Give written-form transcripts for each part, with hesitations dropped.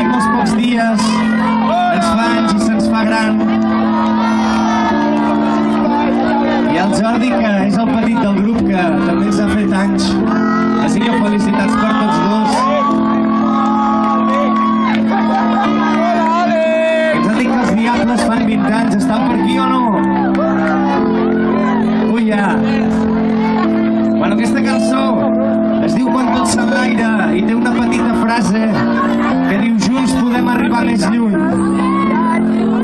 d'aquí molts pocs dies ens fa anys i se'ns fa gran. I el Jordi, que és el petit del grup, que també ens ha fet anys. Així que felicitats per tots dos. Ens han dit que els Diables fan 20 anys. Estan per aquí o no? Ui, ja. Bueno, aquesta cançó es diu Quan tot s'enlaira i té una petita frase que diu junts podem arribar més lluny.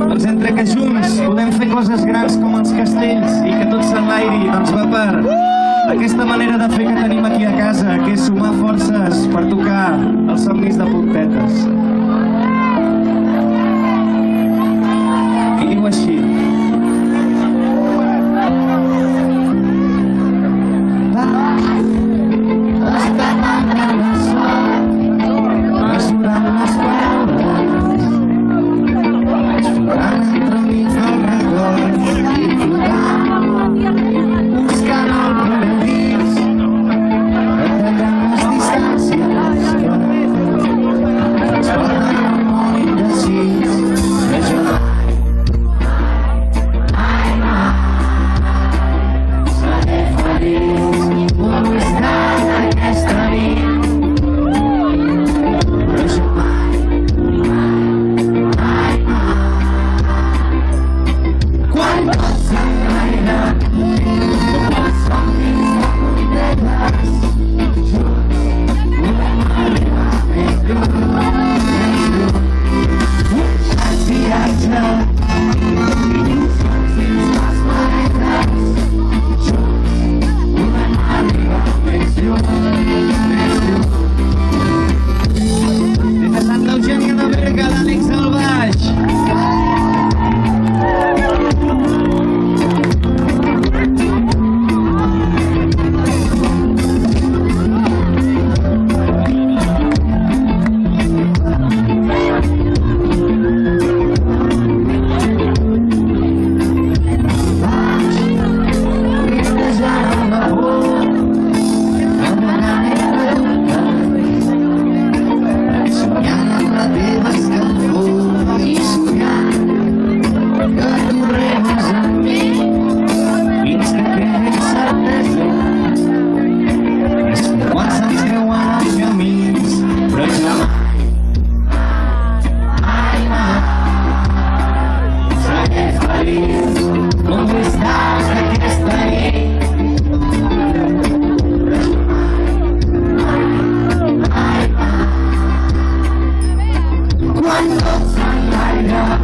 Doncs entre que junts podem fer coses grans com els castells i que tot s'enlairi, doncs va per aquesta manera de fer que tenim aquí a casa, que és sumar forces per tocar els somnis de puntetes. I diu així. Quando s'enlaira